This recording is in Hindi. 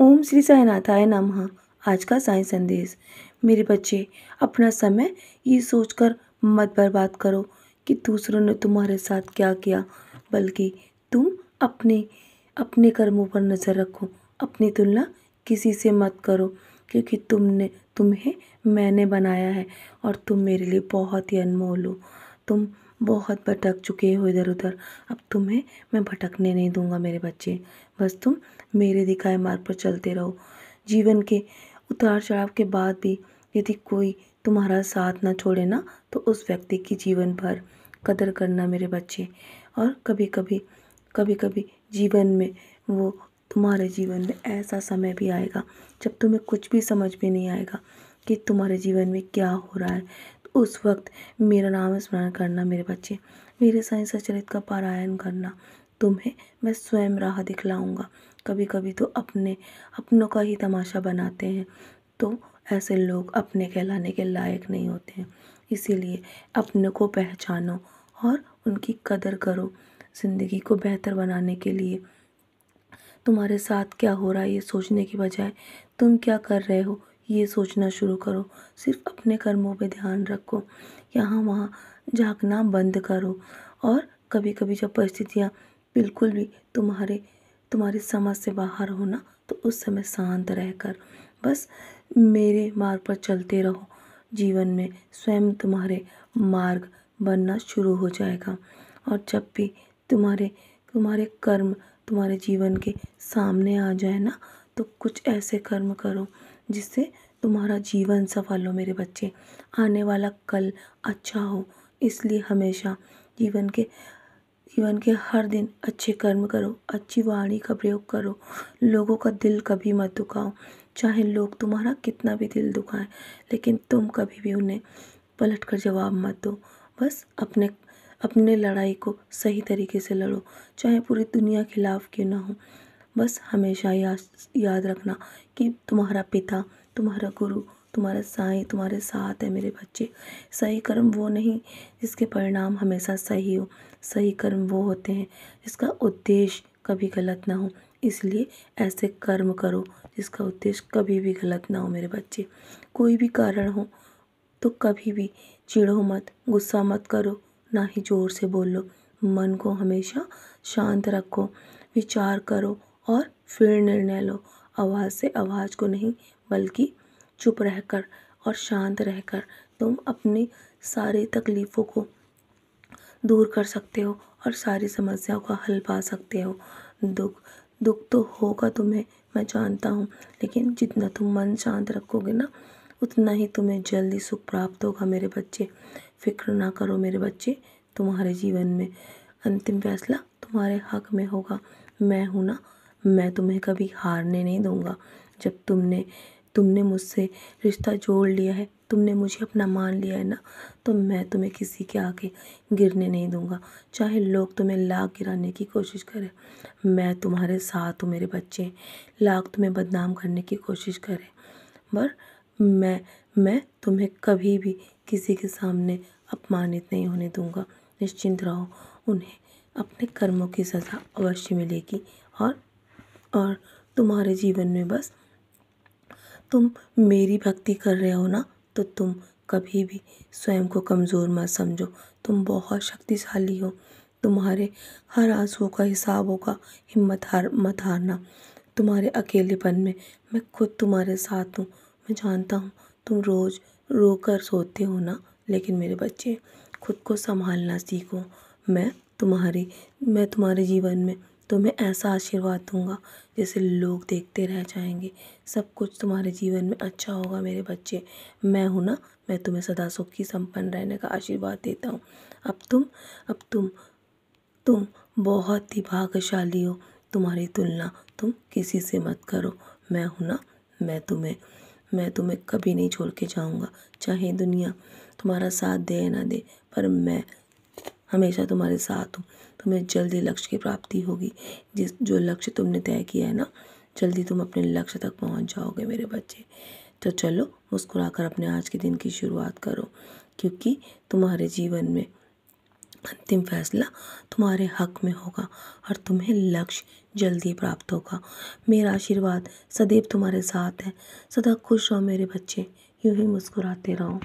ओम श्री साईनाथाय नमः। आज का साई संदेश। मेरे बच्चे, अपना समय ये सोचकर मत बर्बाद करो कि दूसरों ने तुम्हारे साथ क्या किया, बल्कि तुम अपने अपने कर्मों पर नज़र रखो। अपनी तुलना किसी से मत करो, क्योंकि तुम्हें मैंने बनाया है और तुम मेरे लिए बहुत ही अनमोल हो। तुम बहुत भटक चुके हो इधर उधर। अब तुम्हें मैं भटकने नहीं दूंगा मेरे बच्चे। बस तुम मेरे दिखाए मार्ग पर चलते रहो। जीवन के उतार चढ़ाव के बाद भी यदि कोई तुम्हारा साथ ना छोड़े ना, तो उस व्यक्ति की जीवन भर कदर करना मेरे बच्चे। और कभी कभी जीवन में तुम्हारे जीवन में ऐसा समय भी आएगा जब तुम्हें कुछ भी समझ में नहीं आएगा कि तुम्हारे जीवन में क्या हो रहा है। तो उस वक्त मेरा नाम स्मरण करना मेरे बच्चे, मेरे साईं सच्चरित्र का पारायण करना। तुम्हें मैं स्वयं राह दिखलाऊंगा। कभी कभी तो अपनों का ही तमाशा बनाते हैं, तो ऐसे लोग अपने कहलाने के लायक नहीं होते हैं। इसीलिए अपने को पहचानो और उनकी कदर करो। ज़िंदगी को बेहतर बनाने के लिए तुम्हारे साथ क्या हो रहा है ये सोचने की बजाय तुम क्या कर रहे हो ये सोचना शुरू करो। सिर्फ अपने कर्मों पे ध्यान रखो, यहाँ वहाँ झांकना बंद करो। और कभी कभी जब परिस्थितियाँ बिल्कुल भी तुम्हारी समझ से बाहर हो ना, तो उस समय शांत रहकर बस मेरे मार्ग पर चलते रहो। जीवन में स्वयं तुम्हारे मार्ग बनना शुरू हो जाएगा। और जब भी तुम्हारे तुम्हारे कर्म तुम्हारे जीवन के सामने आ जाए ना, तो कुछ ऐसे कर्म करो जिससे तुम्हारा जीवन सफल हो मेरे बच्चे, आने वाला कल अच्छा हो। इसलिए हमेशा जीवन के हर दिन अच्छे कर्म करो, अच्छी वाणी का प्रयोग करो। लोगों का दिल कभी मत दुखाओ, चाहे लोग तुम्हारा कितना भी दिल दुखाएं, लेकिन तुम कभी भी उन्हें पलट कर जवाब मत दो। बस अपने लड़ाई को सही तरीके से लड़ो, चाहे पूरी दुनिया खिलाफ क्यों ना हो। बस हमेशा याद रखना कि तुम्हारा पिता, तुम्हारा गुरु, तुम्हारा साईं तुम्हारे साथ है मेरे बच्चे। सही कर्म वो नहीं जिसके परिणाम हमेशा सही हो। सही कर्म वो होते हैं जिसका उद्देश्य कभी गलत ना हो। इसलिए ऐसे कर्म करो जिसका उद्देश्य कभी भी गलत ना हो मेरे बच्चे। कोई भी कारण हो तो कभी भी चिढ़ो मत, गुस्सा मत करो, ना ही ज़ोर से बोलो। मन को हमेशा शांत रखो, विचार करो और फिर निर्णय लो। आवाज़ से आवाज़ को नहीं, बल्कि चुप रहकर और शांत रहकर तुम अपनी सारी तकलीफ़ों को दूर कर सकते हो और सारी समस्याओं का हल पा सकते हो। दुख तो होगा तुम्हें, मैं जानता हूँ, लेकिन जितना तुम मन शांत रखोगे ना, उतना ही तुम्हें जल्दी सुख प्राप्त होगा मेरे बच्चे। फिक्र ना करो मेरे बच्चे, तुम्हारे जीवन में अंतिम फैसला तुम्हारे हक में होगा। मैं हूँ ना, मैं तुम्हें कभी हारने नहीं दूँगा। जब तुमने मुझसे रिश्ता जोड़ लिया है, तुमने मुझे अपना मान लिया है ना, तो मैं तुम्हें किसी के आगे गिरने नहीं दूँगा। चाहे लोग तुम्हें लाख गिराने की कोशिश करें, मैं तुम्हारे साथ हूँ मेरे बच्चे। लाख तुम्हें बदनाम करने की कोशिश करें, पर मैं तुम्हें कभी भी किसी के सामने अपमानित नहीं होने दूँगा। निश्चिंत रहो, उन्हें अपने कर्मों की सज़ा अवश्य मिलेगी। और तुम्हारे जीवन में बस तुम मेरी भक्ति कर रहे हो ना, तो तुम कभी भी स्वयं को कमज़ोर मत समझो। तुम बहुत शक्तिशाली हो। तुम्हारे हर आंसुओं का हिसाब होगा। हिम्मत मत हारना। तुम्हारे अकेलेपन में मैं खुद तुम्हारे साथ हूँ। मैं जानता हूँ तुम रोज़ रो कर सोते हो ना, लेकिन मेरे बच्चे, खुद को संभालना सीखो। मैं तुम्हारे जीवन में तुम्हें ऐसा आशीर्वाद दूंगा जैसे लोग देखते रह जाएंगे। सब कुछ तुम्हारे जीवन में अच्छा होगा मेरे बच्चे। मैं हूँ ना, मैं तुम्हें सदा सुखी संपन्न रहने का आशीर्वाद देता हूँ। अब तुम बहुत ही भाग्यशाली हो। तुम्हारी तुलना तुम किसी से मत करो। मैं हूँ ना, मैं तुम्हें कभी नहीं छोड़ के जाऊँगा। चाहे दुनिया तुम्हारा साथ दे या ना दे, पर मैं हमेशा तुम्हारे साथ हूँ। तुम्हें जल्दी लक्ष्य की प्राप्ति होगी। जो लक्ष्य तुमने तय किया है ना, जल्दी तुम अपने लक्ष्य तक पहुँच जाओगे मेरे बच्चे। तो चलो, मुस्कुराकर अपने आज के दिन की शुरुआत करो, क्योंकि तुम्हारे जीवन में अंतिम फैसला तुम्हारे हक में होगा और तुम्हें लक्ष्य जल्दी प्राप्त होगा। मेरा आशीर्वाद सदैव तुम्हारे साथ है। सदा खुश रहो मेरे बच्चे, यूं ही मुस्कुराते रहो।